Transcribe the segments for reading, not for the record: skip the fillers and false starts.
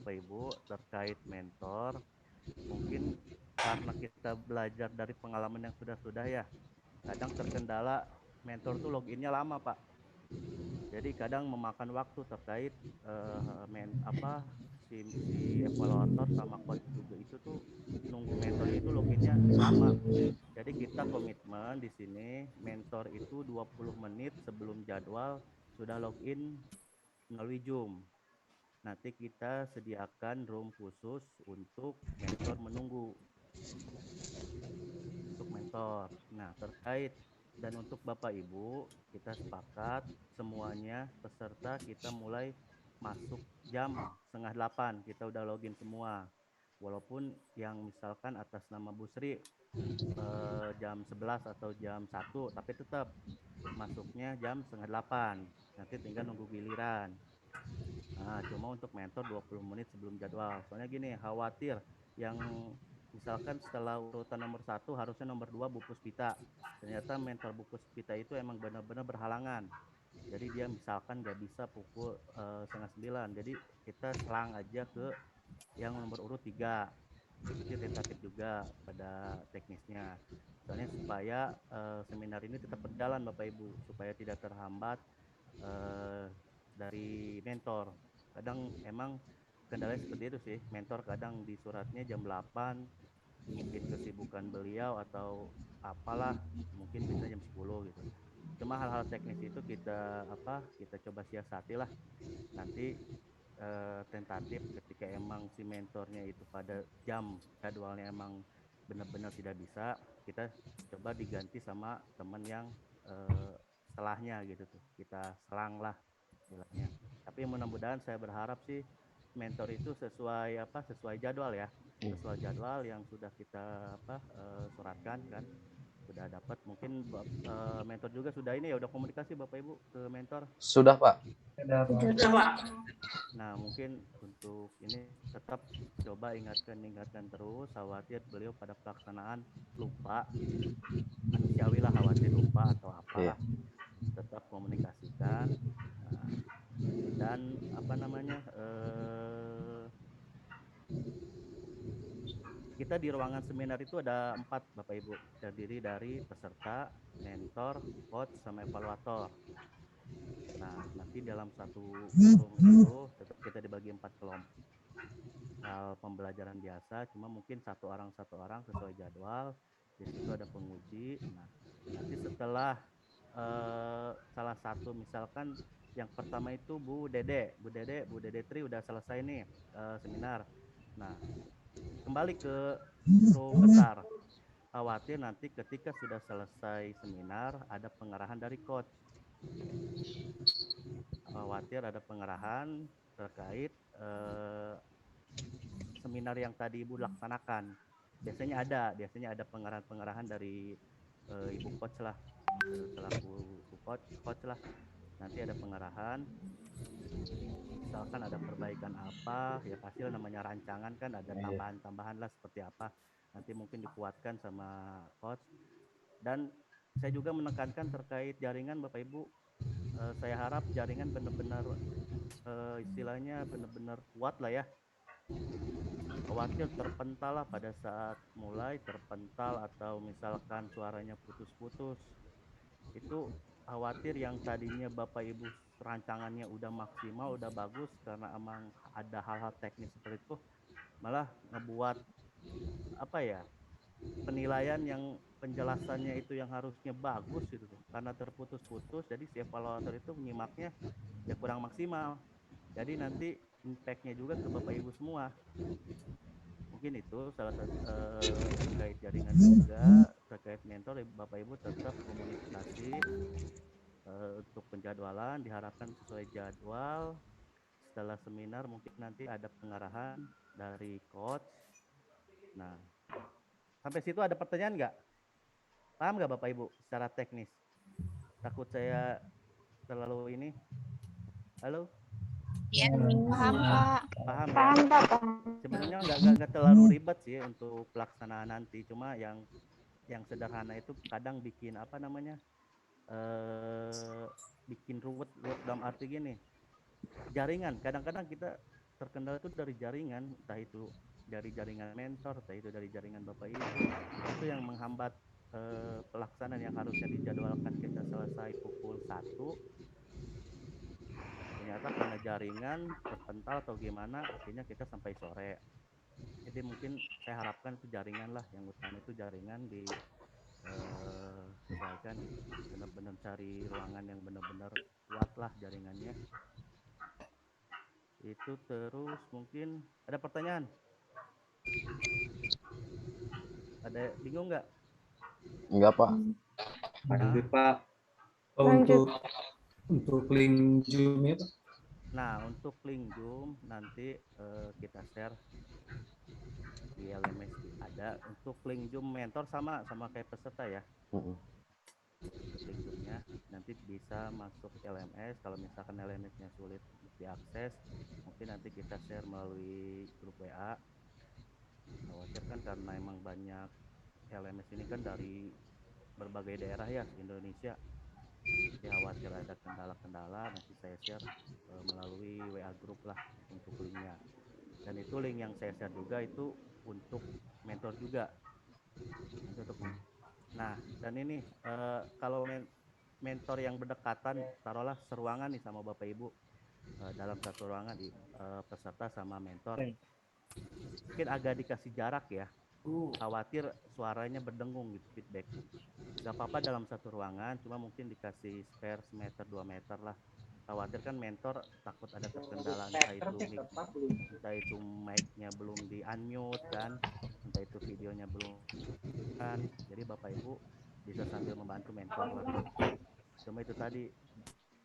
Bapak Ibu terkait mentor. Mungkin karena kita belajar dari pengalaman yang sudah-sudah ya, kadang terkendala mentor tuh loginnya lama Pak. Jadi kadang memakan waktu terkait si evaluator sama coach juga itu tuh nunggu mentornya itu loginnya lama. Jadi kita komitmen di sini mentor itu 20 menit sebelum jadwal sudah login melalui Zoom. Nanti kita sediakan room khusus untuk mentor menunggu untuk mentor. Nah, terkait dan untuk Bapak Ibu, kita sepakat semuanya peserta kita mulai masuk jam setengah 8, kita udah login semua. Walaupun yang misalkan atas nama Bu Sri jam 11 atau jam 1, tapi tetap masuknya jam setengah 8. Nanti tinggal nunggu giliran. Nah, cuma untuk mentor 20 menit sebelum jadwal. Soalnya gini, khawatir yang misalkan setelah urutan nomor 1 harusnya nomor 2 Bu Puspita. Ternyata mentor Bu Puspita itu emang benar-benar berhalangan. Jadi dia misalkan nggak bisa pukul setengah 9. Jadi kita selang aja ke yang nomor urut 3. Itu sih tentatif juga pada teknisnya. Soalnya supaya seminar ini tetap berjalan Bapak Ibu, supaya tidak terhambat eh, dari mentor. Kadang emang kendalanya seperti itu sih. Mentor kadang di suratnya jam 8, mungkin kesibukan beliau atau apalah, mungkin bisa jam 10 gitu. Cuma hal-hal teknis itu kita coba siasati lah. Nanti tentatif ketika emang si mentornya itu pada jam jadwalnya emang benar-benar tidak bisa, kita coba diganti sama teman yang eh, setelahnya gitu tuh, kita selang lah istilahnya. Tapi mudah-mudahan saya berharap sih mentor itu sesuai jadwal ya, sesuai jadwal yang sudah kita suratkan kan, sudah dapat. Mungkin mentor juga sudah ini ya, udah komunikasi Bapak Ibu ke mentor. Sudah Pak. Sudah, Pak. Nah, mungkin untuk ini tetap coba ingatkan terus, khawatir beliau pada pelaksanaan lupa, manusiawi lah khawatir lupa atau apalah, tetap komunikasikan. Nah, dan kita di ruangan seminar itu ada 4 Bapak Ibu, terdiri dari peserta, mentor, coach, sama evaluator. Nah, nanti dalam satu forum itu tetap kita dibagi 4 kelompok. Pembelajaran biasa, cuma mungkin satu orang sesuai jadwal. Di situ ada penguji. Nah, nanti setelah salah satu misalkan yang pertama itu Bu Dede Tri udah selesai nih seminar. Nah, kembali ke room besar. Khawatir nanti ketika sudah selesai seminar ada pengarahan dari coach. Khawatir ada pengarahan terkait seminar yang tadi Ibu laksanakan. Biasanya ada pengarahan dari Ibu coach lah, selaku coach lah. Nanti ada pengarahan, misalkan ada perbaikan apa, ya pasti namanya rancangan kan ada tambahan-tambahan lah seperti apa. Nanti mungkin dikuatkan sama coach. Dan saya juga menekankan terkait jaringan Bapak Ibu. Saya harap jaringan benar-benar istilahnya benar-benar kuat lah ya. Khawatir terpental lah pada saat mulai terpental atau misalkan suaranya putus-putus. Itu khawatir yang tadinya Bapak Ibu rancangannya udah maksimal, udah bagus, karena emang ada hal-hal teknis seperti itu, malah ngebuat penilaian yang penjelasannya itu yang harusnya bagus gitu tuh, karena terputus-putus, jadi si evaluator itu menyimaknya ya kurang maksimal. Jadi nanti impactnya juga ke Bapak Ibu semua. Mungkin itu salah satu terkait jaringan juga, terkait mentor, Bapak Ibu tetap komunikasi untuk penjadwalan, diharapkan sesuai jadwal. Setelah seminar mungkin nanti ada pengarahan dari coach. Nah, sampai situ ada pertanyaan nggak? Paham nggak Bapak Ibu secara teknis? Takut saya terlalu ini. Halo? Ya, paham, Pak. Paham ya? Paham, Pak. Sebenarnya nggak terlalu ribet sih untuk pelaksanaan nanti. Cuma yang sederhana itu kadang bikin bikin ruwet dalam arti gini. Jaringan, kadang-kadang kita terkendala itu dari jaringan, entah itu dari jaringan mentor, entah itu dari jaringan Bapak Ibu. Itu yang menghambat pelaksanaan yang harusnya dijadwalkan kita selesai pukul 1. Ternyata karena jaringan terpental atau gimana, akhirnya kita sampai sore. Jadi mungkin saya harapkan itu jaringan lah, yang utama itu jaringan disesuaikan, benar-benar cari ruangan yang benar-benar kuat lah jaringannya. Itu terus mungkin ada pertanyaan? Ada bingung nggak? Enggak, Pak. Lanjut, Pak. Oh, Lanjut. untuk link Zoom ya, Pak. Nah, untuk link Zoom nanti kita share di LMS ada. Untuk link Zoom mentor sama kayak peserta ya. Mm-mm. Untuk link Zoom-nya nanti bisa masuk LMS. Kalau misalkan LMS-nya sulit diakses, mungkin nanti kita share melalui grup WA. Khawatir kan karena emang banyak LMS ini kan dari berbagai daerah ya di Indonesia. Jadi khawatir ada kendala-kendala, nanti saya share melalui WA grup lah untuk linknya. Dan itu link yang saya share juga itu untuk mentor juga. Nanti untuk nah, dan ini kalau mentor yang berdekatan, taruhlah seruangan nih sama Bapak Ibu, dalam satu ruangan peserta sama mentor, mungkin agak dikasih jarak ya. Khawatir suaranya berdengung gitu, feedback. Gak apa-apa dalam satu ruangan, cuma mungkin dikasih spare semeter 2 meter lah. Khawatir kan mentor takut ada terkendala, entah itu mic-nya belum di unmute kan, entah itu videonya belum kan. Jadi Bapak Ibu bisa sambil membantu mentor lah. Cuma itu tadi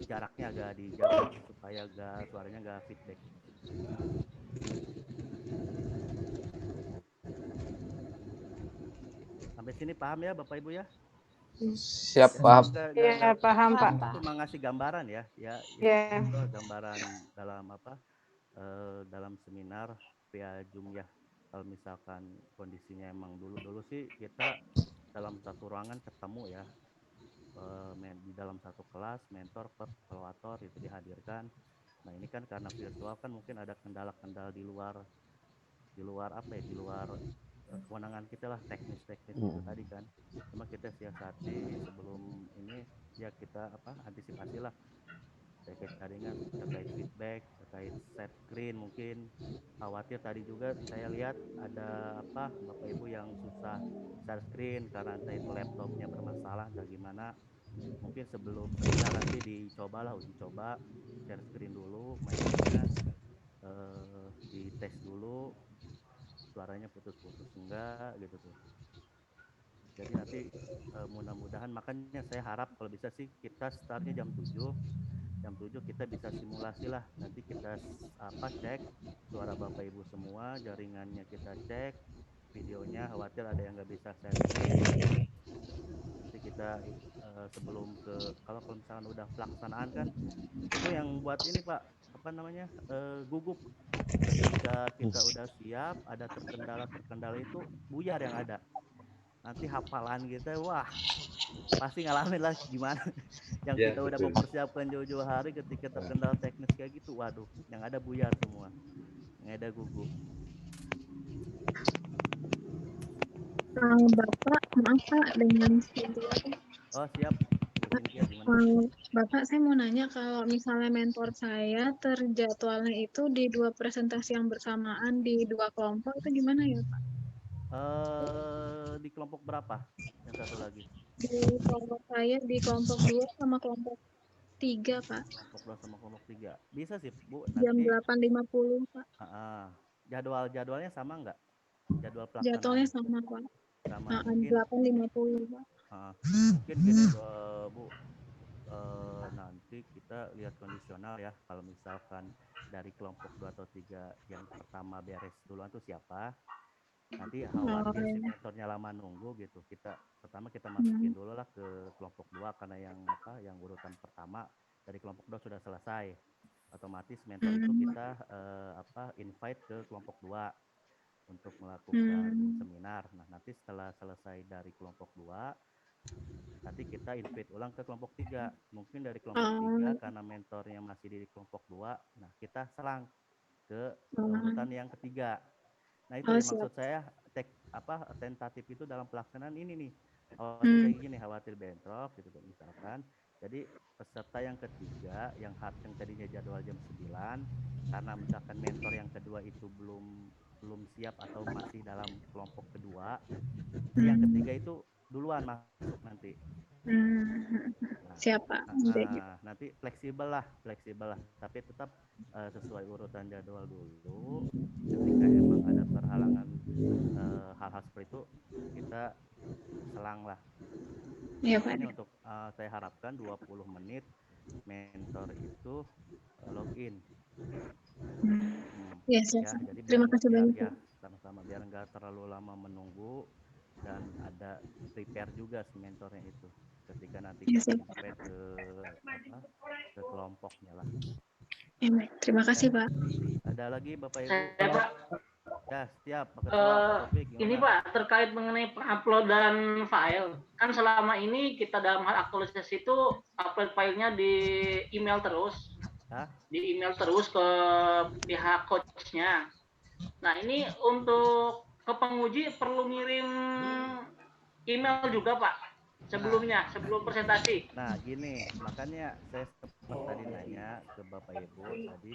jaraknya agak dijaga supaya suaranya gak feedback. Sampai sini paham ya Bapak Ibu ya? Siap, paham. Ya, paham, Pak. Cuma ngasih gambaran ya, Ya. gambaran dalam dalam seminar via Zoom ya. Kalau misalkan kondisinya emang dulu sih kita dalam satu ruangan ketemu ya, di dalam satu kelas mentor per evaluator itu dihadirkan. Nah ini kan karena virtual kan mungkin ada kendala-kendala di luar apa ya, di luar kewenangan kita lah, teknis-teknis itu tadi kan. Cuma kita siasati sebelum ini ya, kita antisipasi lah terkait jaringan, terkait feedback, terkait set screen. Mungkin khawatir tadi juga saya lihat ada Bapak Ibu yang susah share screen karena entah itu laptopnya bermasalah entah gimana. Mungkin sebelum seminar nanti dicobalah, uji coba share screen dulu, mic-nya dites dulu suaranya putus-putus enggak gitu tuh. Jadi nanti mudah-mudahan, makanya saya harap kalau bisa sih kita startnya jam 7 kita bisa simulasi lah. Nanti kita cek suara Bapak Ibu semua, jaringannya kita cek, videonya khawatir ada yang nggak bisa share screen. Nanti kita sebelum kalau misalkan udah pelaksanaan kan, itu yang buat ini Pak, gugup. Ketika kita udah siap, ada terkendala itu buyar yang ada. Nanti hafalan kita, wah pasti ngalamin lah gimana yang Ya, kita udah betul. mempersiapkan jauh-jauh hari, ketika terkendala teknis kayak gitu, waduh, yang ada buyar semua, yang ada gugup. Bapak, maaf Pak, dengan Cynthia. Oh siap, Bu Cynthia, gimana? Bapak, saya mau nanya kalau misalnya mentor saya terjadwalnya itu di 2 presentasi yang bersamaan di 2 kelompok, itu gimana ya Pak? Di kelompok berapa? Yang satu lagi? Di kelompok saya di kelompok 2 sama kelompok 3 Pak. Kelompok 2 sama kelompok 3. Bisa sih Bu, Jam nanti 8.50 Pak. jadwalnya sama nggak? Jadwal Jadwalnya pelaksanaan sama Pak. sama, mungkin 8.50 Pak. mungkin gini Bu, nanti kita lihat kondisional ya. Kalau misalkan dari kelompok 2 atau 3 yang pertama beres duluan tuh siapa, nanti khawatir si mentornya lama nunggu gitu, kita masukin dulu lah ke kelompok 2, karena yang urutan pertama dari kelompok 2 sudah selesai, otomatis mentor itu kita invite ke kelompok 2 untuk melakukan seminar. Nah nanti setelah selesai dari kelompok 2, nanti kita invite ulang ke kelompok 3. Mungkin dari kelompok 3 karena mentornya masih di kelompok 2, nah kita serang ke urutan yang ketiga. Nah itu Oh, ya siap. maksud saya tentatif itu dalam pelaksanaan ini nih. Khawatir Hmm. kayak gini, khawatir bentrok gitu kan misalkan. Jadi peserta yang ketiga yang tadinya jadwal jam 9 karena misalkan mentor yang kedua itu belum siap atau masih dalam kelompok kedua, yang ketiga itu duluan masuk nanti. Nah, Siap, Pak. nanti fleksibel lah, tapi tetap sesuai urutan jadwal dulu. Ketika emang ada perhalangan hal-hal seperti itu, kita selang lah. Iya, Pak. Makanya untuk saya harapkan 20 menit mentor itu login. Iya, siap. Ya, jadi Terima kasih banyak, ya Pak. sama-sama biar nggak terlalu lama menunggu dan ada prepare juga si mentornya itu ketika nanti Iya, kita siap. invite ke kelompoknya lah. Iya, baik. Terima kasih, Pak. Ada lagi Bapak Ibu? Saya, Pak, Ya, siap Pak Ketua, Pak Taufik, ini gimana? Pak terkait mengenai penguploadan file. Kan selama ini kita dalam hal aktualisasi itu upload filenya di email terus. Hah? Di email terus ke pihak coachnya. Nah ini untuk ke penguji perlu ngirim email juga Pak sebelumnya, sebelum presentasi. Nah gini, makanya saya sempat tadi nanya ke Bapak Ibu tadi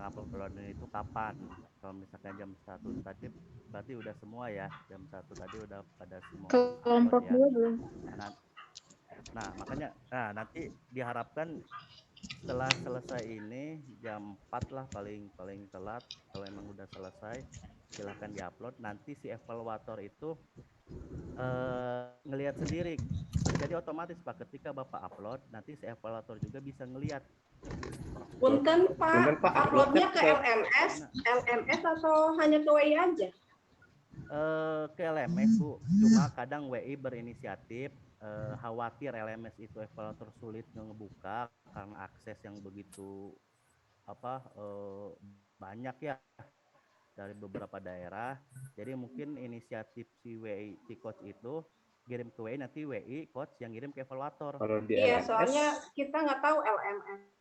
uploadan itu kapan? Kalau misalkan jam 1 tadi berarti udah semua ya, jam 1 tadi udah pada semua Kelompok upload ya. dua belum. Nah makanya nanti diharapkan setelah selesai ini jam 4 lah paling telat, kalau emang udah selesai silahkan diupload. Nanti si evaluator itu ngelihat sendiri, jadi otomatis Pak ketika Bapak upload nanti si evaluator juga bisa ngelihat. Punten Pak, uploadnya ke LMS atau hanya ke WI aja? Ke LMS Bu, cuma kadang WI berinisiatif, khawatir LMS itu evaluator sulit ngebuka karena akses yang begitu banyak ya dari beberapa daerah. Jadi mungkin inisiatif si WI si coach itu kirim ke WI, nanti WI coach yang kirim ke evaluator. Kalau di Iya, LMS, soalnya kita nggak tahu LMS.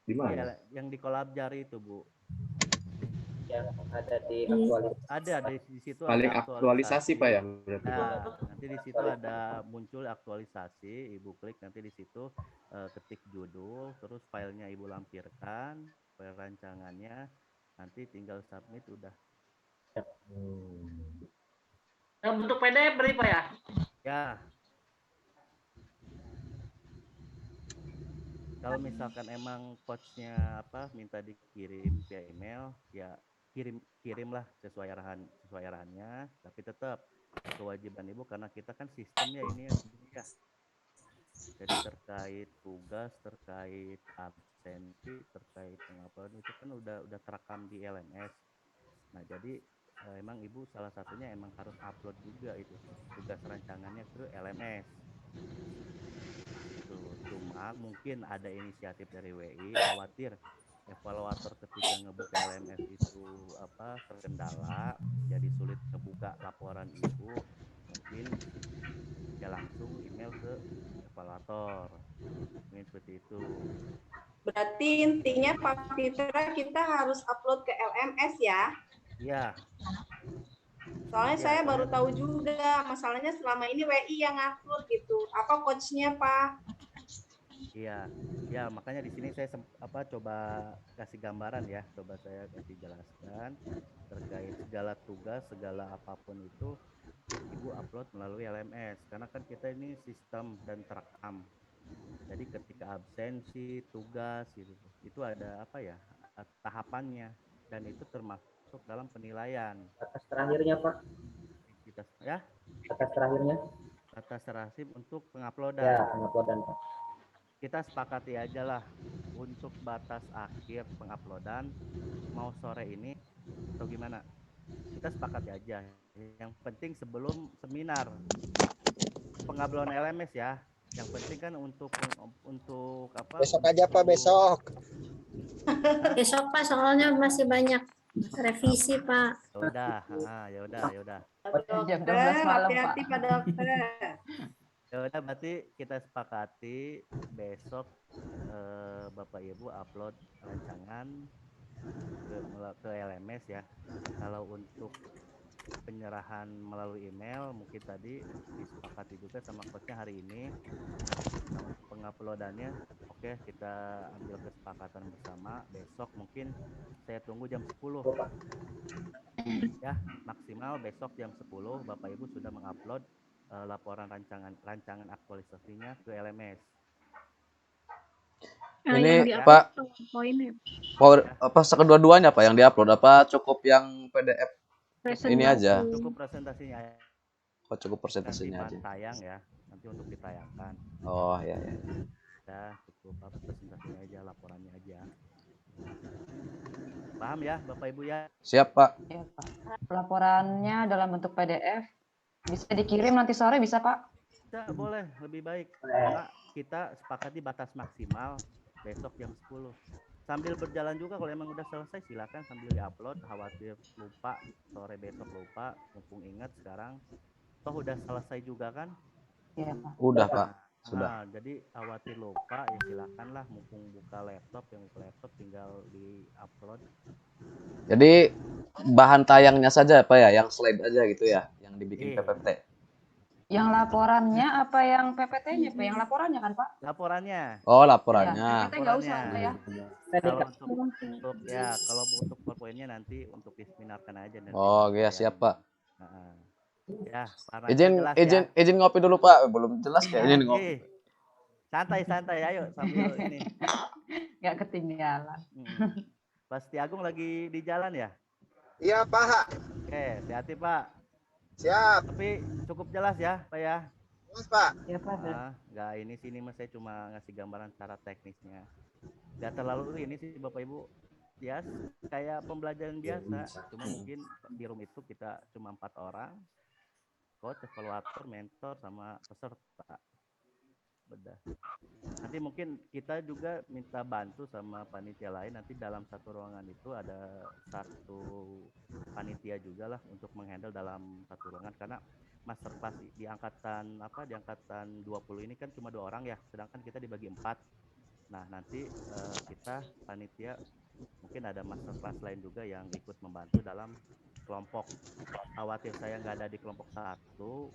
di mana? Ya, yang di Kolabjari itu Bu. Yang ada di aktualisasi. Ada di situ Paling ada aktualisasi Pak ya berarti. Nah, nanti di situ ada muncul aktualisasi, Ibu klik nanti di situ ketik judul, terus filenya Ibu lampirkan, file rancangannya, nanti tinggal submit udah. Bentuk PDF beri Pak ya? Ya. Kalau misalkan emang coachnya minta dikirim via email, ya kirimlah sesuai arahannya, tapi tetap kewajiban Ibu karena kita kan sistemnya ini ya. Jadi terkait tugas, terkait absensi, terkait penguploadan itu kan udah terekam di LMS. Nah, jadi emang Ibu salah satunya emang harus upload juga itu tugas rancangannya ke LMS. Cuma mungkin ada inisiatif dari WI khawatir evaluator ketika ngebuka LMS itu terkendala, jadi sulit ngebuka laporan Ibu, mungkin ya langsung email ke evaluator, mungkin seperti itu. Berarti intinya Pak Fitra kita harus upload ke LMS ya? Iya. Soalnya saya baru tahu juga, masalahnya selama ini WI yang ngatur gitu. Apa coachnya Pak? Iya, ya makanya di sini saya coba kasih gambaran ya, coba saya kasih jelaskan terkait segala tugas, segala apapun itu Ibu upload melalui LMS karena kan kita ini sistem dan terekam. Jadi ketika absensi, tugas gitu, itu ada tahapannya dan itu termasuk dalam penilaian. Batas terakhirnya Pak. Kita ya. Batas terakhirnya. Batas terakhir untuk penguploadan. Ya, penguploadan Pak. Kita sepakati aja lah untuk batas akhir penguploadan mau sore ini atau gimana, kita sepakati aja. Yang penting sebelum seminar penguploadan LMS ya, yang penting kan untuk apa, besok aja Pak, besok Pak, soalnya masih banyak revisi Pak. Ya udah Hati-hati Pak Dokter. Ya udah, berarti kita sepakati besok Bapak Ibu upload rancangan ke LMS ya. Kalau untuk penyerahan melalui email mungkin tadi disepakati juga sama coachnya hari ini. Nah, untuk penguploadannya oke, kita ambil kesepakatan bersama. Besok mungkin saya tunggu jam 10 ya, maksimal besok jam 10 Bapak Ibu sudah mengupload laporan rancangan aktualisasinya ke LMS. Ini yang Pak, poinnya kedua-duanya Pak yang diupload apa cukup yang PDF ini aja? Cukup presentasinya Oh, cukup nanti presentasinya aja. tayang ya, nanti untuk ditayangkan. Oh ya. Ya, cukup presentasinya aja, laporannya aja. Paham ya Bapak Ibu ya? Siap Pak. Ya, Pak. Laporannya dalam bentuk PDF bisa dikirim nanti sore bisa Pak? Bisa, boleh, lebih baik. Karena kita sepakati batas maksimal besok jam 10. Sambil berjalan juga kalau emang udah selesai silakan sambil diupload, khawatir lupa sore besok lupa, mumpung ingat sekarang. Toh udah selesai juga kan? Iya Pak. Udah Pak. Sudah. Nah, jadi khawatir lupa ya silakanlah, mumpung buka laptop, yang buka laptop tinggal di-upload. Jadi bahan tayangnya saja Pak ya, yang slide aja gitu ya, yang dibikin PPT. Yang laporannya apa yang PPT-nya Pak? Yang laporannya kan Pak? Laporannya. Oh, laporannya. Ya, PPT nggak usah Pak ya. Kalau untuk PowerPoint-nya nanti untuk diseminarkan aja nanti. Oh, ya siap Pak. Ya, izin ngopi dulu Pak, belum jelas kayaknya ngopi. Santai, ayo sambil ini. Nggak ketinggalan. Pasti Agung lagi di jalan ya? Iya Pak. Oke, hati-hati Pak. Siap. Tapi cukup jelas ya Pak ya? Mas Pak. Ya Pak. Nggak ini sini mas, saya cuma ngasih gambaran cara teknisnya. Nggak terlalu ini sih Bapak Ibu. Ya kayak pembelajaran biasa. Cuma mungkin di room itu kita cuma 4 orang. Coach, evaluator, mentor, sama peserta. Bedah. Nanti mungkin kita juga minta bantu sama panitia lain. Nanti dalam satu ruangan itu ada satu panitia juga lah untuk menghandle dalam satu ruangan, karena masterclass di angkatan 20 ini kan cuma 2 orang ya, sedangkan kita dibagi 4. Nah nanti kita panitia mungkin ada masterclass lain juga yang ikut membantu dalam kelompok. Khawatir saya nggak ada di kelompok 1.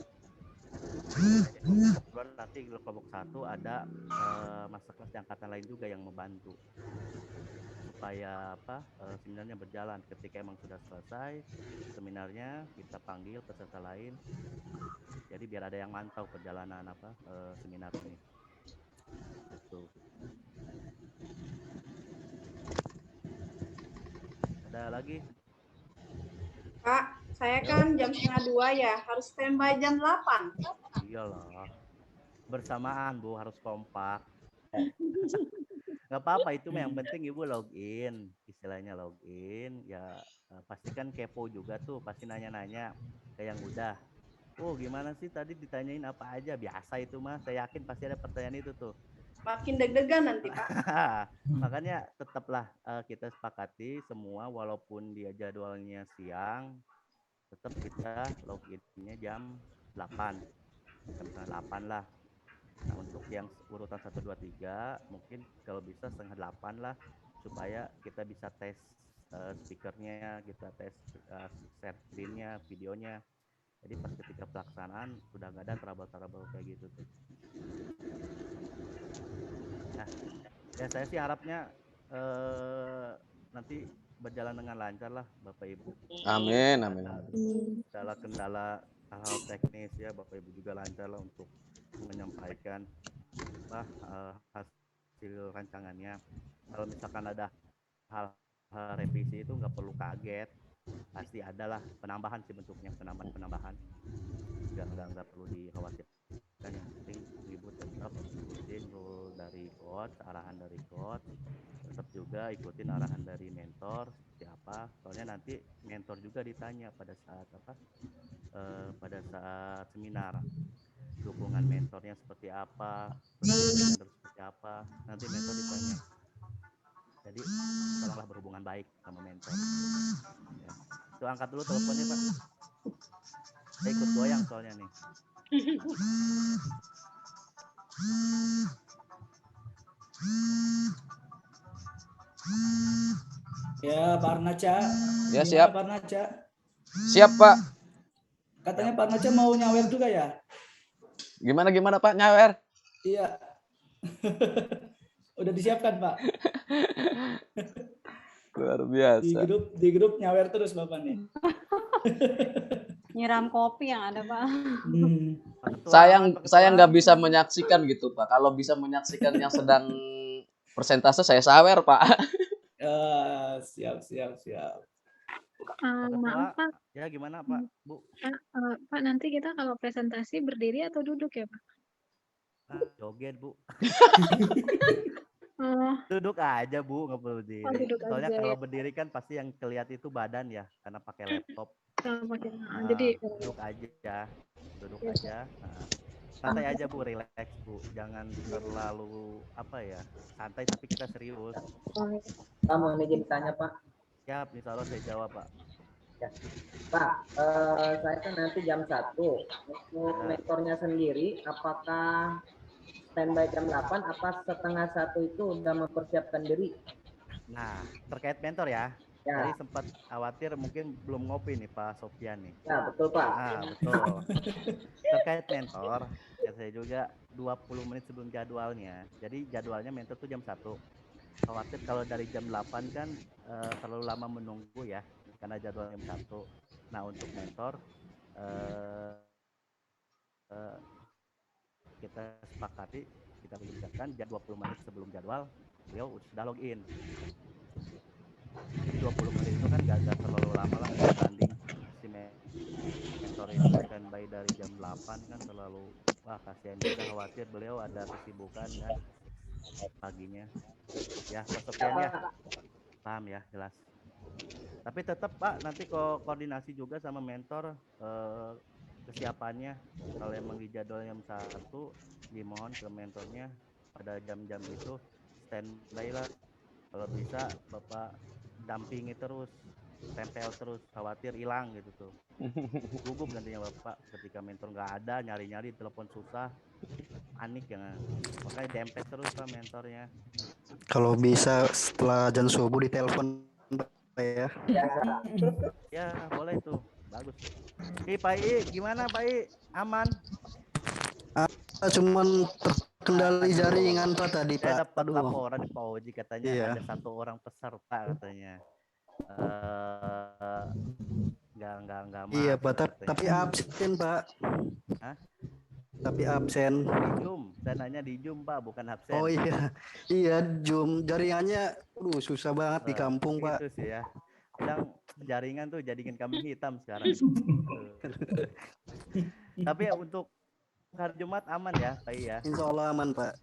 Nanti di kelompok 1 ada masterclass di angkatan lain juga yang membantu supaya seminarnya berjalan. Ketika emang sudah selesai seminarnya, kita panggil peserta lain, jadi biar ada yang mantau perjalanan seminar ini. Itu ada lagi Pak, saya kan jam 1:30 ya, harus standby jam 8. Iyalah, bersamaan Bu, harus kompak. Nggak apa-apa, itu yang penting Ibu login, istilahnya login ya. Pastikan kepo juga tuh, pasti nanya-nanya ke yang udah. Oh gimana sih tadi ditanyain apa aja, biasa itu mah, saya yakin pasti ada pertanyaan itu tuh. Makin deg-degan nanti Pak. Makanya tetaplah kita sepakati semua, walaupun dia jadwalnya siang, tetap kita loginnya jam 8 lah. Nah untuk yang urutan 1, 2, 3 mungkin kalau bisa setengah 8 lah, supaya kita bisa tes speakernya, kita tes share screen-nya, videonya. Jadi pas ketika pelaksanaan sudah nggak ada trouble kayak gitu tuh. Nah, ya saya sih harapnya nanti berjalan dengan lancar lah Bapak Ibu. Amin. Kendala hal teknis ya Bapak Ibu juga lancar lah untuk menyampaikan hasil rancangannya. Kalau misalkan ada hal revisi itu nggak perlu kaget, pasti adalah penambahan sih bentuknya, penambahan nggak perlu dikhawatirkan. Yang penting Ibu tetap ikutin rule dari coach, arahan dari coach, tetap juga ikutin arahan dari mentor siapa, soalnya nanti mentor juga ditanya pada saat seminar, dukungan mentornya seperti apa, seperti apa, nanti mentor ditanya. Jadi tolonglah berhubungan baik sama mentor ya. Itu angkat dulu teleponnya Pak, saya ikut goyang soalnya nih. Ya, Pak Arnaca. Ya, Gimana siap. Pak Arnaca? Siap, Pak. Katanya Pak Arnaca mau nyawer juga ya? Gimana Pak nyawer? Iya. Udah disiapkan, Pak. Luar biasa. Di grup nyawer terus Bapak nih. Nyiram kopi yang ada, Pak. Saya nggak bisa menyaksikan gitu Pak. Kalau bisa menyaksikan yang sedang persentase saya sawer Pak. Siap. Maaf Pak. Ya gimana Pak, Bu? Pak, nanti kita kalau presentasi berdiri atau duduk ya Pak? Joget Bu. Oh. Duduk aja Bu, nggak perlu berdiri. Oh, duduk Soalnya aja, kalau ya. berdiri kan pasti yang kelihatan itu badan ya, karena pakai laptop. Jadi duduk aja. Nah, santai aja Bu, relax Bu, jangan terlalu apa ya, santai tapi kita serius. Pak, mau izin tanya Pak. Siap, insya Allah saya jawab Pak. Ya. Pak, saya kan nanti jam 1. Untuk mentornya sendiri, apakah standby jam 8 apa setengah 1 itu udah mempersiapkan diri? Nah, terkait mentor ya. Ya. Tadi sempat khawatir mungkin belum ngopi nih Pak Sofyan nih. Ya, betul Pak. Nah, betul. Terkait mentor, ya saya juga 20 menit sebelum jadwalnya. Jadi jadwalnya mentor tuh jam 1. Khawatir kalau dari jam 8 kan terlalu lama menunggu ya, karena jadwal jam 1. Nah, untuk mentor kita sepakati, kita bicarakan jam 20 menit sebelum jadwal beliau sudah login. 20 menit itu kan gak terlalu lama lah dibanding si mentor itu standby dari jam 8 kan terlalu, wah kasihan juga, khawatir beliau ada kesibukan kan paginya ya. Pak Sofyan ya, paham ya, jelas. Tapi tetap Pak nanti koordinasi juga sama mentor kesiapannya. Kalau emang di jadwal jam 1 dimohon ke mentornya pada jam-jam itu standby lah. Kalau bisa Bapak dampingi terus, tempel terus, khawatir hilang gitu tuh. Gugup nantinya Bapak ketika mentor nggak ada, nyari-nyari telepon susah, panik jangan. Makanya dempet terus Pak mentornya. Kalau bisa setelah jam subuh ditelepon Pak ya. Ya boleh tuh, bagus. Pak I, gimana Pak I? Aman? Cuman terkendali jaringan Pak tadi Pak. Saya dapat laporan Pak Oji katanya ada 1 orang peserta katanya. Nggak Iya masuk Pak, katanya. tapi absen Pak. Hah? Tapi absen. Di Zoom, saya nanya di Zoom Pak, bukan absen. Oh iya, iya Zoom jaringannya, susah banget di kampung Pak. Itu sih ya. Kadang jaringan tuh jadikan kambing hitam sekarang. Tapi ya untuk hari Jumat aman ya Pak I ya. Insya Allah aman Pak.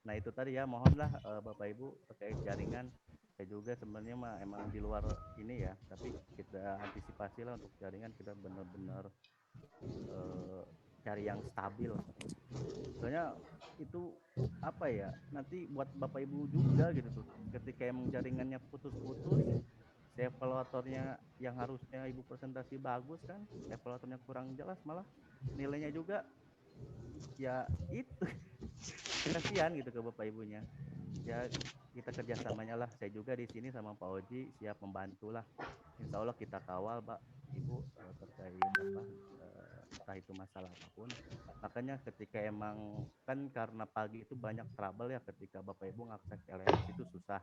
Nah itu tadi ya, mohonlah Bapak Ibu terkait jaringan. Saya juga sebenarnya mah emang di luar ini ya, tapi kita antisipasi lah untuk jaringan, kita benar-benar cari yang stabil. Soalnya itu apa ya, nanti buat Bapak Ibu juga gitu tuh, ketika emang jaringannya putus-putus, evaluatornya yang harusnya Ibu presentasi bagus kan, evaluatornya kurang jelas, malah nilainya juga ya itu kasihan gitu ke Bapak Ibunya. Ya kita kerjasamanya lah, saya juga di sini sama Pak Oji siap membantu lah. Insya Allah kita kawal Pak Ibu terkait apa, entah itu masalah apapun. Makanya ketika emang kan karena pagi itu banyak trouble ya, ketika Bapak Ibu ngakses LMS itu susah.